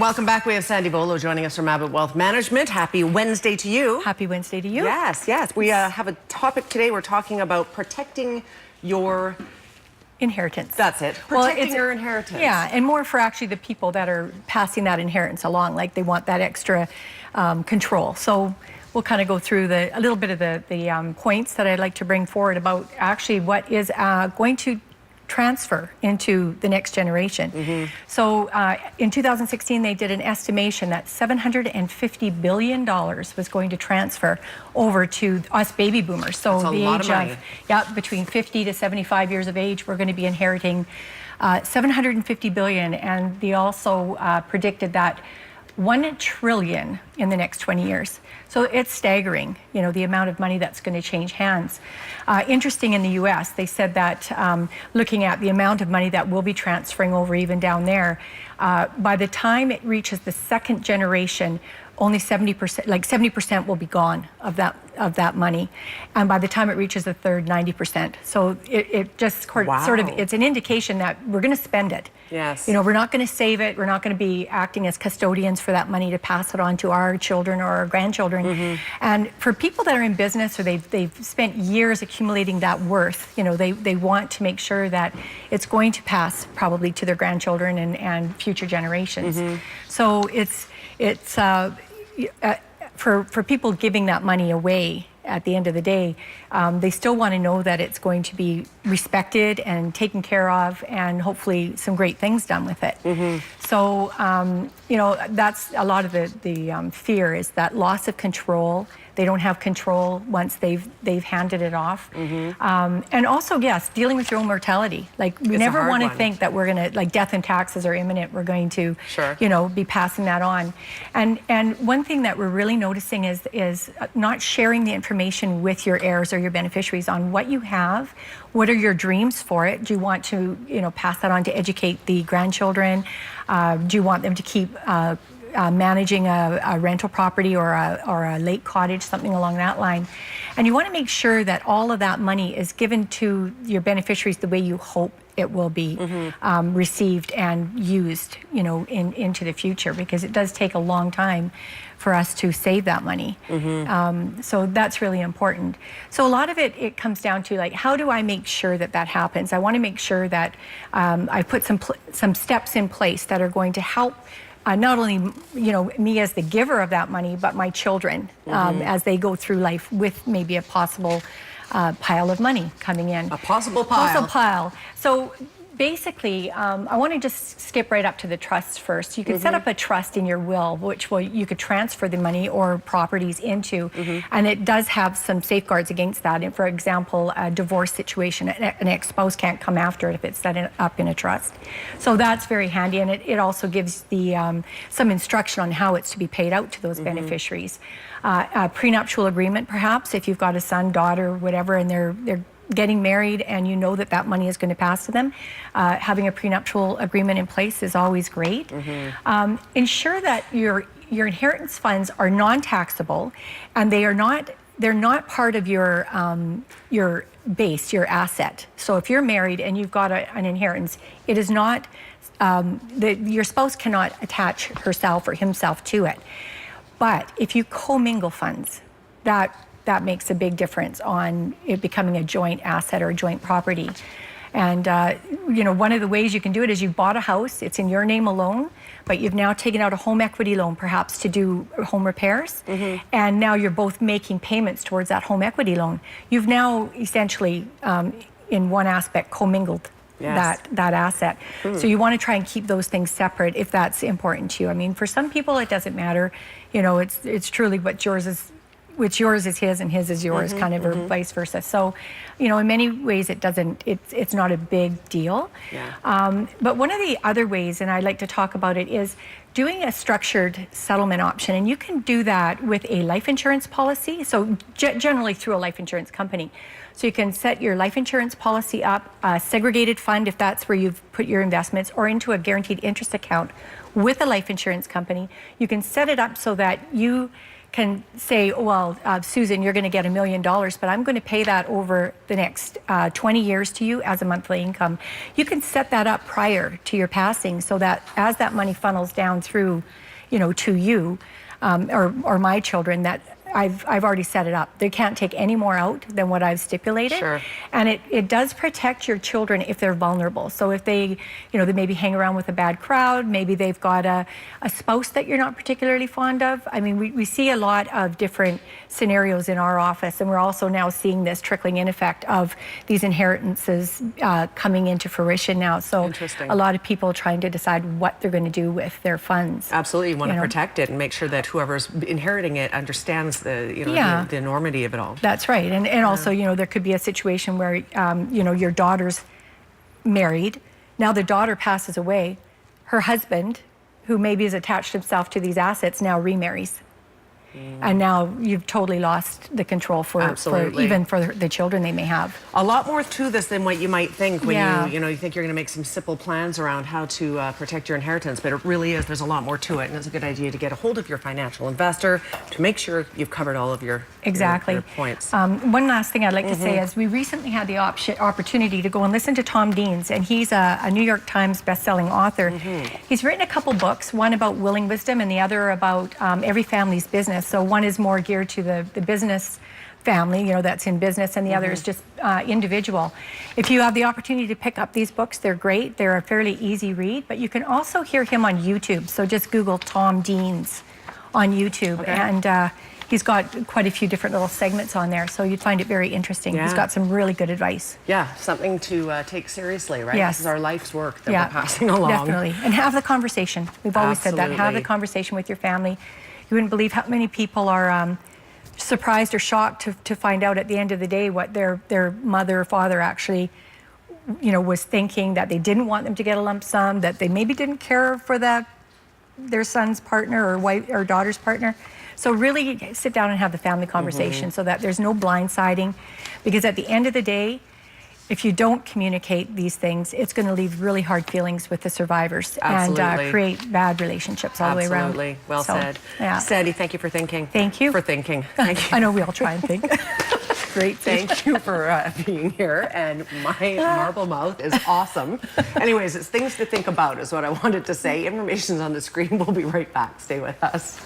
Welcome back. We have Sandy Volo joining us from Abbott Wealth Management. Happy Wednesday to you. Happy Wednesday to you. Yes, yes. We have a topic today. We're talking about protecting your inheritance. That's it. Protecting your inheritance. Yeah, and more for actually the people that are passing that inheritance along, like they want that extra control. So we'll kind of go through a little bit of the points that I'd like to bring forward about actually what is going to transfer into the next generation. So in 2016, they did an estimation that $750 billion was going to transfer over to us baby boomers. So the age of between 50 to 75 years of age, we're going to be inheriting $750 billion, and they also predicted that $1 trillion in the next 20 years. So it's staggering, you know, the amount of money that's going to change hands. Interesting, in the U.S., they said that looking at the amount of money that will be transferring over even down there, by the time it reaches the second generation, only 70%, like 70% will be gone of that money, and by the time it reaches the third, 90%. So it just sort of, it's an indication that we're going to spend it. Yes. You know, we're not going to save it. We're not going to be acting as custodians for that money to pass it on to our children or our grandchildren. And for people that are in business, or they've spent years accumulating that worth, you know, they want to make sure that it's going to pass probably to their grandchildren and future generations. So it's for people giving that money away at the end of the day, they still want to know that it's going to be respected and taken care of, and hopefully some great things done with it. So, you know, that's a lot of the fear, is that loss of control. They don't have control once they've handed it off. And also, yes, dealing with your own mortality. Like, we never want to think that we're going to, like, death and taxes are imminent, we're going to, you know, be passing that on. And one thing that we're really noticing is not sharing the information with your heirs or your beneficiaries on what you have. What are your dreams for it? Do you want to, you know, pass that on to educate the grandchildren? Do you want them to keep managing a rental property or a lake cottage, something along that line? And you want to make sure that all of that money is given to your beneficiaries the way you hope it will be received and used, you know, into the future, because it does take a long time for us to save that money. So that's really important. So a lot of it comes down to, like, how do I make sure that that happens? I want to make sure that I put some steps in place that are going to help not only, you know, me as the giver of that money, but my children as they go through life with maybe a possible pile of money coming in. A possible pile. Possible pile. So basically, I want to just skip right up to the trust first. You can set up a trust in your will, which you could transfer the money or properties into, and it does have some safeguards against that. And for example, a divorce situation, an ex-spouse can't come after it if it's set up in a trust. So that's very handy, and it also gives the some instruction on how it's to be paid out to those beneficiaries. A prenuptial agreement, perhaps, if you've got a son, daughter, whatever, and they're getting married and you know that that money is going to pass to them, having a prenuptial agreement in place is always great. Ensure that your inheritance funds are non-taxable, and they're not part of your base, your asset. So if you're married and you've got an inheritance, it is not, your spouse cannot attach herself or himself to it. But if you commingle funds, that makes a big difference on it becoming a joint asset or a joint property. And you know, one of the ways you can do it is you've bought a house, it's in your name alone, but you've now taken out a home equity loan, perhaps to do home repairs, and now you're both making payments towards that home equity loan. You've now essentially, in one aspect, commingled that asset. So you want to try and keep those things separate if that's important to you. I mean, for some people it doesn't matter. You know, it's truly what's yours is his and his is yours, kind of, or vice versa. So, you know, in many ways it doesn't, it's not a big deal. But one of the other ways, and I like to talk about it, is doing a structured settlement option. And you can do that with a life insurance policy, so generally through a life insurance company. So you can set your life insurance policy up, a segregated fund if that's where you've put your investments, or into a guaranteed interest account with a life insurance company. You can set it up so that you can say, well, Susan, you're going to get $1 million, but I'm going to pay that over the next 20 years to you as a monthly income. You can set that up prior to your passing so that as that money funnels down through, to you or my children, that I've already set it up. They can't take any more out than what I've stipulated. Sure. And it does protect your children if they're vulnerable. So if they, they maybe hang around with a bad crowd, maybe they've got a spouse that you're not particularly fond of. I mean, we see a lot of different scenarios in our office, and we're also now seeing this trickling in effect of these inheritances coming into fruition now. So a lot of people trying to decide what they're going to do with their funds. Absolutely, you want to protect it and make sure that whoever's inheriting it understands the enormity of it all. That's right. And also, there could be a situation where, your daughter's married. Now the daughter passes away. Her husband, who maybe has attached himself to these assets, now remarries. And now you've totally lost the control for even for the children they may have. A lot more to this than what you might think when you think you're going to make some simple plans around how to protect your inheritance, but it really is. There's a lot more to it, and it's a good idea to get a hold of your financial investor to make sure you've covered all of your your points. One last thing I'd like to say is we recently had the opportunity to go and listen to Tom Deans, and he's a New York Times best-selling author. He's written a couple books, one about willing wisdom and the other about every family's business. So one is more geared to the business family, that's in business, and the other is just individual. If you have the opportunity to pick up these books, they're great. They're a fairly easy read, but you can also hear him on YouTube. So just Google Tom Deans on YouTube, and he's got quite a few different little segments on there, so you'd find it very interesting. He's got some really good advice. Yeah, something to take seriously, right? Yes. This is our life's work that we're passing along. Definitely, and have the conversation. We've always said that. Have the conversation with your family. You wouldn't believe how many people are surprised or shocked to find out at the end of the day what their mother or father actually, was thinking, that they didn't want them to get a lump sum, that they maybe didn't care for their son's partner or wife or daughter's partner. So really sit down and have the family conversation so that there's no blindsiding, because at the end of the day, if you don't communicate these things, it's going to leave really hard feelings with the survivors and create bad relationships all the way around. Absolutely. Well said. Yeah. Sandy, thank you for thinking. Thank you. For thinking. Thank you. I know we all try and think. Great. Thank you for being here. And my marble mouth is awesome. Anyways, it's things to think about is what I wanted to say. Information's on the screen. We'll be right back. Stay with us.